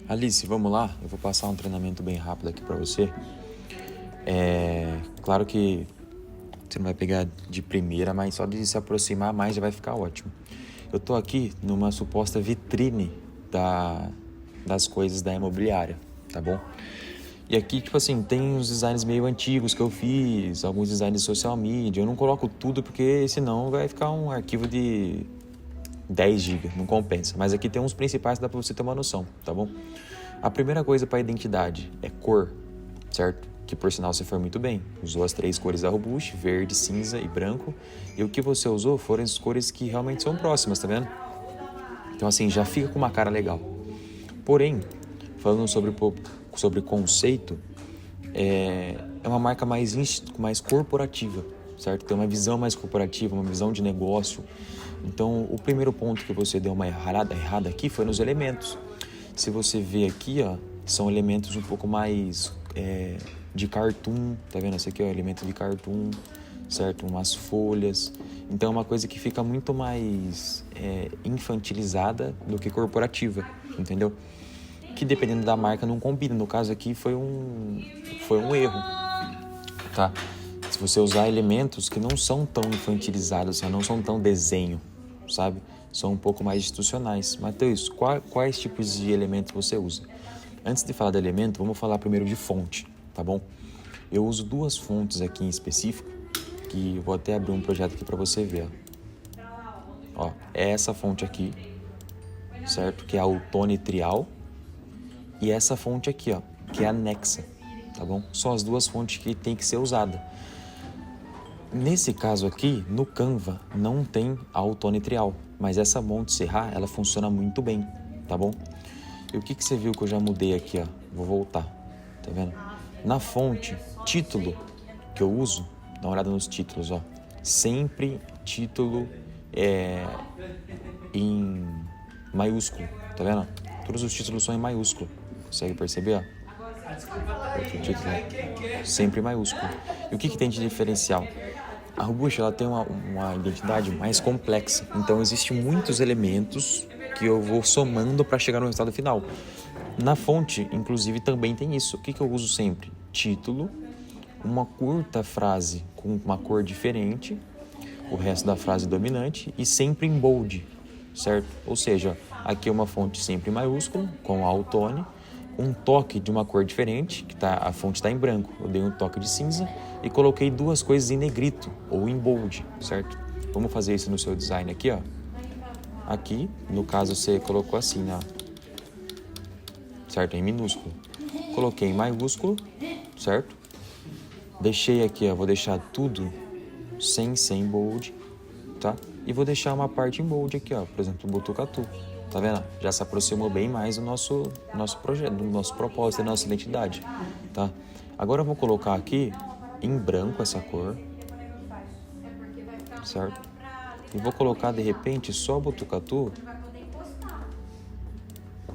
Alice, vamos lá? Eu vou passar um treinamento bem rápido aqui pra você. Claro que você não vai pegar de primeira, mas só de se aproximar mais já vai ficar ótimo. Eu tô aqui numa suposta vitrine das coisas da imobiliária, tá bom? E aqui, tipo assim, tem uns designs meio antigos que eu fiz, alguns designs de social media. Eu não coloco tudo porque senão vai ficar um arquivo de 10 GB, não compensa. Mas aqui tem uns principais que dá pra você ter uma noção, tá bom? A primeira coisa para identidade é cor, certo? Que por sinal você foi muito bem. Usou as 3 cores da Robuste, verde, cinza e branco. E o que você usou foram as cores que realmente são próximas, tá vendo? Então assim, já fica com uma cara legal. Porém, falando sobre conceito, é uma marca mais corporativa, certo? Tem uma visão mais corporativa, uma visão de negócio. Então, o primeiro ponto que você deu uma errada aqui foi nos elementos. Se você vê aqui, ó, são elementos um pouco mais de cartoon, tá vendo? Esse aqui é o elemento de cartoon, certo? Umas folhas. Então, é uma coisa que fica muito mais infantilizada do que corporativa, entendeu? Que dependendo da marca não combina. No caso aqui foi um erro, tá? Se você usar elementos que não são tão infantilizados, não são tão desenho, sabe? São um pouco mais institucionais. Matheus, quais tipos de elementos você usa? Antes de falar de elemento, vamos falar primeiro de fonte, tá bom? Eu uso 2 fontes aqui em específico, que eu vou até abrir um projeto aqui para você ver, ó. É essa fonte aqui, certo? Que é a Autone Trial. E essa fonte aqui, ó, que é a Nexa, tá bom? São as 2 fontes que tem que ser usada. Nesse caso aqui, no Canva, não tem a Autone Trial, mas essa Monte Serra, ela funciona muito bem, tá bom? E o que você viu que eu já mudei aqui, ó? Vou voltar, tá vendo? Na fonte, título que eu uso, dá uma olhada nos títulos, ó. Sempre título em maiúsculo, tá vendo? Todos os títulos são em maiúsculo, consegue perceber, ó? Outro título, sempre em maiúsculo. E o que tem de diferencial? A Robuste, ela tem uma identidade mais complexa, então existem muitos elementos que eu vou somando para chegar no resultado final. Na fonte, inclusive, também tem isso. O que eu uso sempre? Título, uma curta frase com uma cor diferente, o resto da frase dominante e sempre em bold, certo? Ou seja, aqui é uma fonte sempre em maiúsculo, com Autone, um toque de uma cor diferente, que a fonte está em branco. Eu dei um toque de cinza e coloquei 2 coisas em negrito ou em bold, certo? Vamos fazer isso no seu design aqui, ó. Aqui, no caso, você colocou assim, ó, certo? Em minúsculo. Coloquei em maiúsculo, certo? Deixei aqui, ó, vou deixar tudo sem bold, tá? E vou deixar uma parte em bold aqui, ó, por exemplo, o Botucatu. Tá vendo? Já se aproximou bem mais do nosso projeto, do nosso propósito, da nossa identidade, tá? Agora eu vou colocar aqui em branco essa cor, certo? E vou colocar de repente só o Botucatu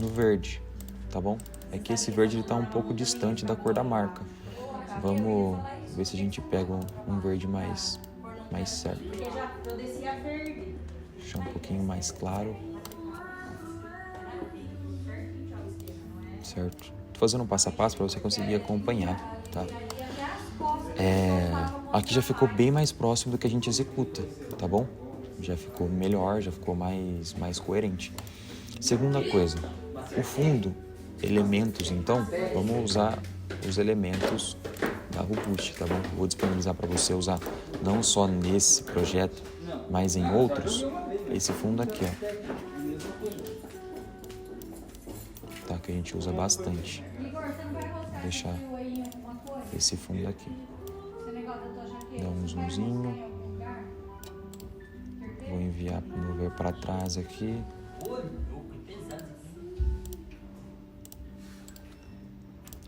no verde, tá bom? É que esse verde ele tá um pouco distante da cor da marca. Vamos ver se a gente pega um verde mais certo. Deixar um pouquinho mais claro. Certo? Tô fazendo um passo a passo para você conseguir acompanhar, tá? Aqui já ficou bem mais próximo do que a gente executa, tá bom? Já ficou melhor, já ficou mais coerente. Segunda coisa, o fundo, elementos, então, vamos usar os elementos da Robuste, tá bom? Vou disponibilizar para você usar não só nesse projeto, mas em outros, esse fundo aqui, ó. Tá, que a gente usa bastante. Vou deixar esse fundo aqui. Dá um zoomzinho. Vou mover para trás aqui.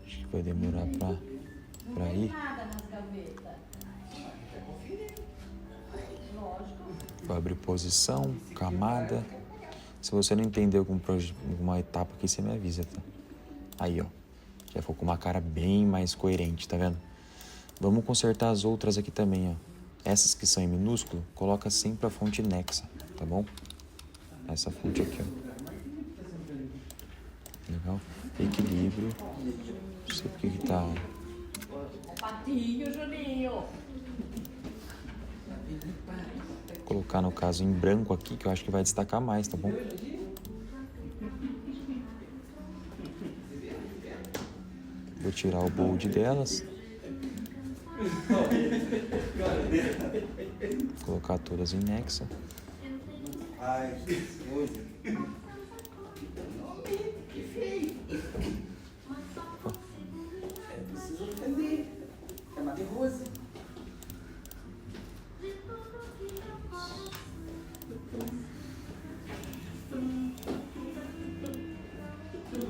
Acho que vai demorar para ir. Vou abrir posição, camada. Se você não entendeu alguma etapa aqui, você me avisa, tá? Aí, ó. Já ficou com uma cara bem mais coerente, tá vendo? Vamos consertar as outras aqui também, ó. Essas que são em minúsculo, coloca sempre a fonte Nexa, tá bom? Essa fonte aqui, ó. Legal. Equilíbrio. Não sei porque que tá... Patinho, Juninho. Vou colocar, no caso, em branco aqui, que eu acho que vai destacar mais, tá bom? Vou tirar o bold delas. Vou colocar todas em Nexa. Ai, que coisa. Que feio. É preciso ofender. Chamar de Rose.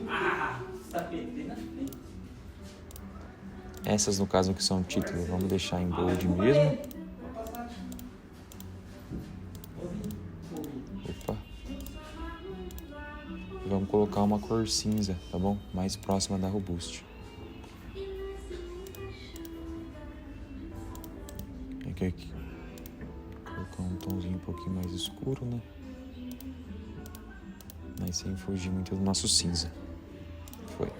Ah, você tá perdendo a frente. Essas, no caso, que são títulos, vamos deixar em bold mesmo. Opa. E vamos colocar uma cor cinza, tá bom? Mais próxima da Robust. Aqui. Colocar um tomzinho um pouquinho mais escuro, né? Mas sem fugir muito do nosso cinza. Foi.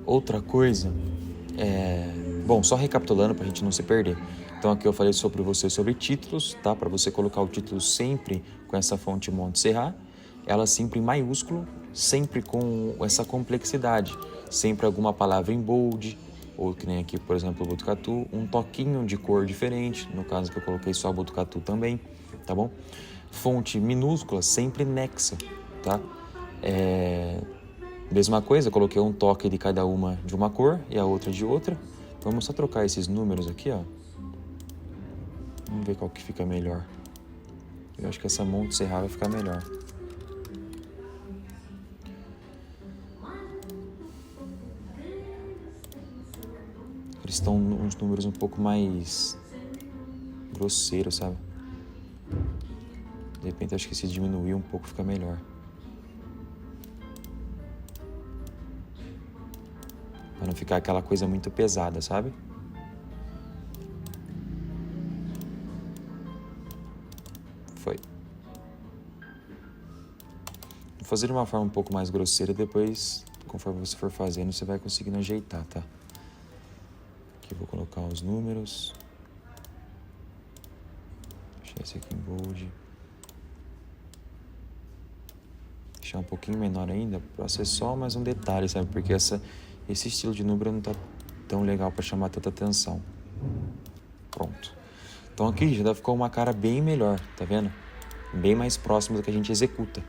Outra coisa bom, só recapitulando pra gente não se perder. Então aqui eu falei sobre títulos, tá? Para você colocar o título sempre com essa fonte Montserrat, ela sempre em maiúsculo, sempre com essa complexidade, sempre alguma palavra em bold, ou que nem aqui, por exemplo, o Botucatu, um toquinho de cor diferente, no caso que eu coloquei só Botucatu também, tá bom? Fonte minúscula, sempre Nexa, tá? Mesma coisa, coloquei um toque de cada uma de uma cor e a outra de outra. Vamos só trocar esses números aqui, ó. Vamos ver qual que fica melhor. Eu acho que essa Montserrat vai ficar melhor. Eles estão uns números um pouco mais grosseiros, sabe? De repente acho que se diminuir um pouco fica melhor. Pra não ficar aquela coisa muito pesada, sabe? Foi. Vou fazer de uma forma um pouco mais grosseira, depois, conforme você for fazendo, você vai conseguindo ajeitar, tá? Aqui eu vou colocar os números. Deixar esse aqui em bold. Deixar um pouquinho menor ainda, pra ser só mais um detalhe, sabe? Porque esse estilo de número não tá tão legal para chamar tanta atenção. Pronto. Então aqui já ficou uma cara bem melhor, tá vendo? Bem mais próximo do que a gente executa.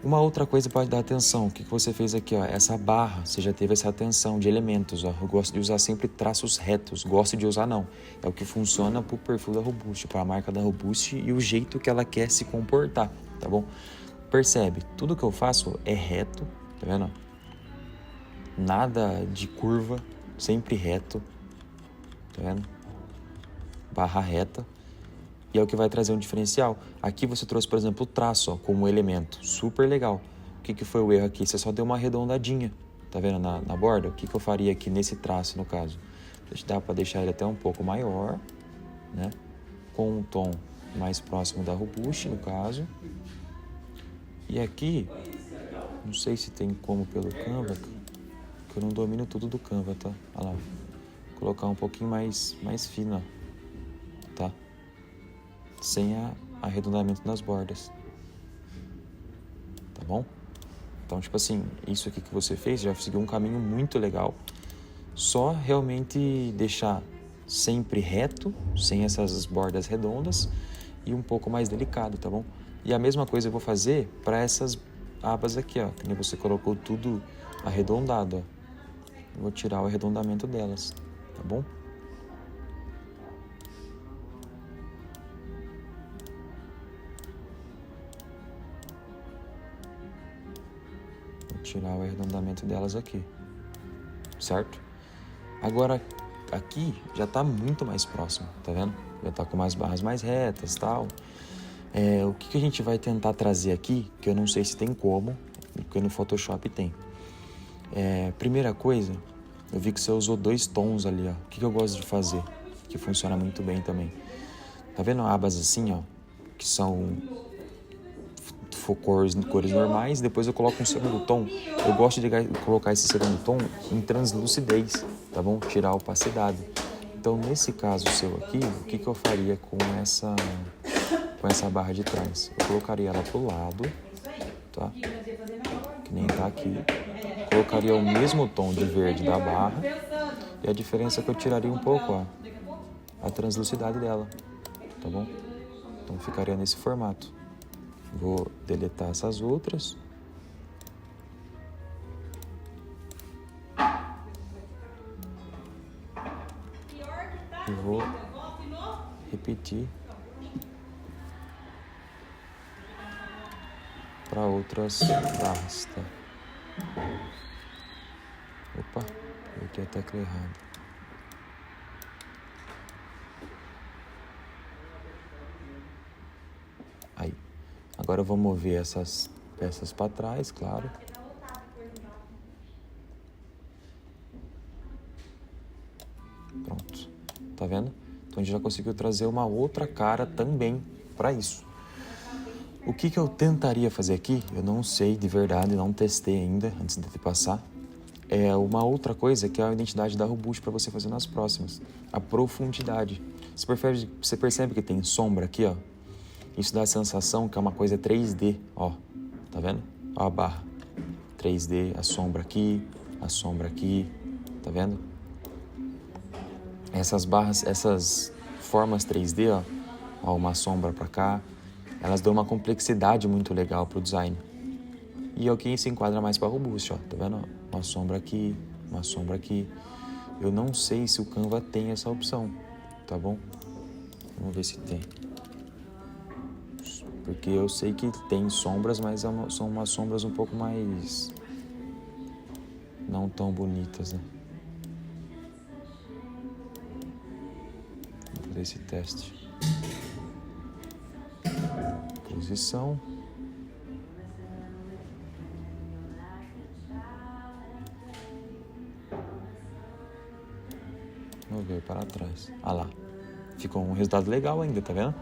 Uma outra coisa pode dar atenção. O que você fez aqui, ó? Essa barra, você já teve essa atenção de elementos, ó. Eu gosto de usar sempre traços retos. Gosto de usar não. É o que funciona pro perfil da Robust, para a marca da Robust e o jeito que ela quer se comportar, tá bom? Percebe? Tudo que eu faço é reto, tá vendo? Nada de curva, sempre reto, tá vendo? Barra reta, e é o que vai trazer um diferencial. Aqui você trouxe, por exemplo, o traço, ó, como elemento, super legal. O que foi o erro aqui? Você só deu uma arredondadinha, tá vendo, na borda? O que eu faria aqui nesse traço, no caso? Dá para deixar ele até um pouco maior, né? Com um tom mais próximo da Robust, no caso. E aqui, não sei se tem como pelo Canva, que eu não domino tudo do Canva, tá? Olha lá. Vou colocar um pouquinho mais fino, ó, tá? Sem arredondamento nas bordas. Tá bom? Então, tipo assim, isso aqui que você fez já seguiu um caminho muito legal. Só realmente deixar sempre reto, sem essas bordas redondas, e um pouco mais delicado, tá bom? E a mesma coisa eu vou fazer para essas abas aqui, ó, que você colocou tudo arredondado, ó. Eu vou tirar o arredondamento delas, tá bom? Vou tirar o arredondamento delas aqui, certo? Agora, aqui já tá muito mais próximo, tá vendo? Já tá com mais barras mais retas e tal. O que a gente vai tentar trazer aqui, que eu não sei se tem como, porque no Photoshop tem. Primeira coisa, Eu vi que você usou 2 tons ali, ó. O que eu gosto de fazer? Que funciona muito bem também. Tá vendo abas assim, ó? Que são cores normais. Depois eu coloco um segundo tom. Eu gosto de colocar esse segundo tom em translucidez, tá bom? Tirar a opacidade. Então, nesse caso seu aqui, o que eu faria com essa barra de trás? Eu colocaria ela pro lado, tá? Que nem tá aqui. Colocaria o mesmo tom de verde da barra. E a diferença é que eu tiraria um pouco, ó, a translucidade dela, tá bom? Então ficaria nesse formato. Vou deletar essas outras. E vou repetir para outras barras, tá? Opa, coloquei a tecla errada. Aí. Agora eu vou mover essas peças para trás, claro. Pronto. Tá vendo? Então a gente já conseguiu trazer uma outra cara também para isso. O que eu tentaria fazer aqui, eu não sei de verdade, não testei ainda antes de te passar. É uma outra coisa que é a identidade da Robust para você fazer nas próximas. A profundidade. Você percebe que tem sombra aqui, ó? Isso dá a sensação que é uma coisa 3D, ó. Tá vendo? Ó a barra. 3D, a sombra aqui, tá vendo? Essas barras, essas formas 3D, ó, uma sombra pra cá, elas dão uma complexidade muito legal pro design. E é o que se enquadra mais pra Robust, ó, tá vendo? Uma sombra aqui, uma sombra aqui. Eu não sei se o Canva tem essa opção, tá bom? Vamos ver se tem. Porque eu sei que tem sombras, mas são umas sombras um pouco mais... não tão bonitas, né? Vou fazer esse teste. Posição. Vou ver para trás. Ah lá. Ficou um resultado legal ainda, tá vendo?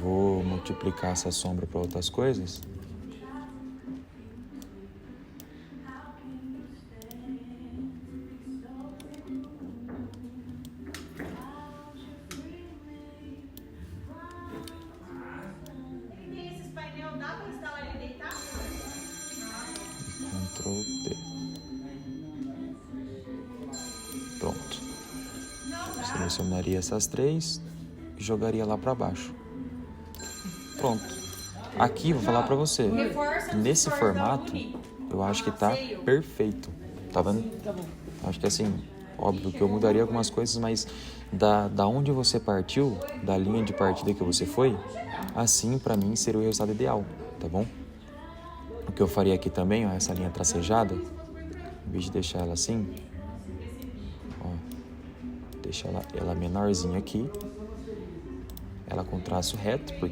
Vou multiplicar essa sombra para outras coisas. Ctrl D. Pronto. Selecionaria essas 3 e jogaria lá para baixo. Pronto. Aqui, vou falar pra você. Nesse formato, eu acho que tá perfeito. Tá vendo? Acho que assim, óbvio que eu mudaria algumas coisas, mas da onde você partiu, da linha de partida que você foi, assim pra mim seria o resultado ideal, tá bom? O que eu faria aqui também, ó, essa linha tracejada, em vez de deixar ela assim, ó, deixa ela menorzinha aqui, ela com traço reto, Por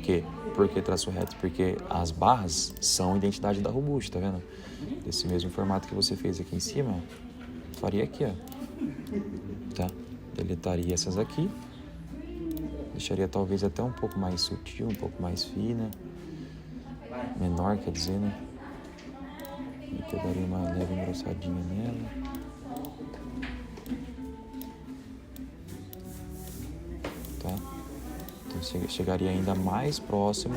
que traço reto? Porque as barras são a identidade da Robust, tá vendo? Desse mesmo formato que você fez aqui em cima, ó, faria aqui, ó. Tá? Deletaria essas aqui. Deixaria talvez até um pouco mais sutil, um pouco mais fina. Menor, quer dizer, né? E aqui eu daria uma leve engrossadinha nela. Tá? Então chegaria ainda mais próximo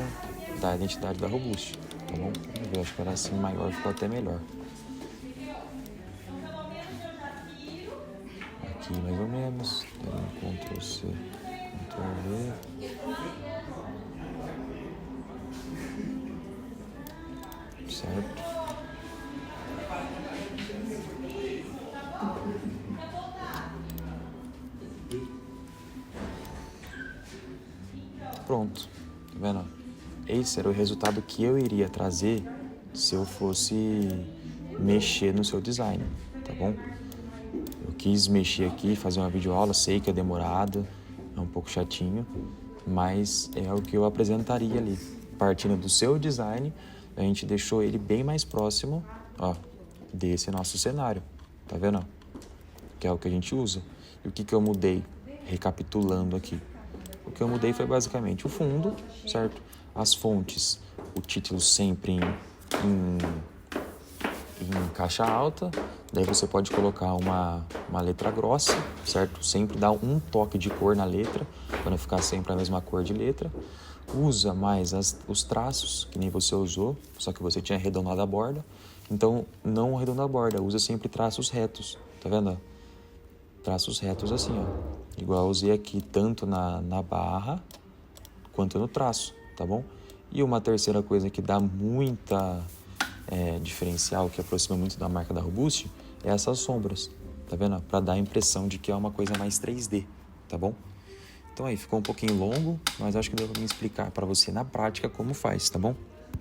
da identidade da Robust, tá bom? Vamos ver, acho que era assim maior, ficou até melhor. Aqui mais ou menos, Ctrl C, Ctrl V. Certo? Pronto, tá vendo? Esse era o resultado que eu iria trazer se eu fosse mexer no seu design, tá bom? Eu quis mexer aqui, fazer uma videoaula, sei que é demorado, é um pouco chatinho, mas é o que eu apresentaria ali. Partindo do seu design, a gente deixou ele bem mais próximo, ó, desse nosso cenário, tá vendo? que é o que a gente usa. E o que eu mudei? Recapitulando aqui. O que eu mudei foi basicamente o fundo, certo? As fontes, o título sempre em caixa alta. Daí você pode colocar uma letra grossa, certo? Sempre dá um toque de cor na letra, para não ficar sempre a mesma cor de letra. Usa mais os traços, que nem você usou, só que você tinha arredondado a borda. Então, não arredonda a borda, usa sempre traços retos, tá vendo? Traços retos assim, ó. Igual eu usei aqui, tanto na barra, quanto no traço, tá bom? E uma terceira coisa que dá muita diferencial, que aproxima muito da marca da Robust, é essas sombras, tá vendo? Pra dar a impressão de que é uma coisa mais 3D, tá bom? Então aí, ficou um pouquinho longo, mas acho que deu pra me explicar pra você na prática como faz, tá bom?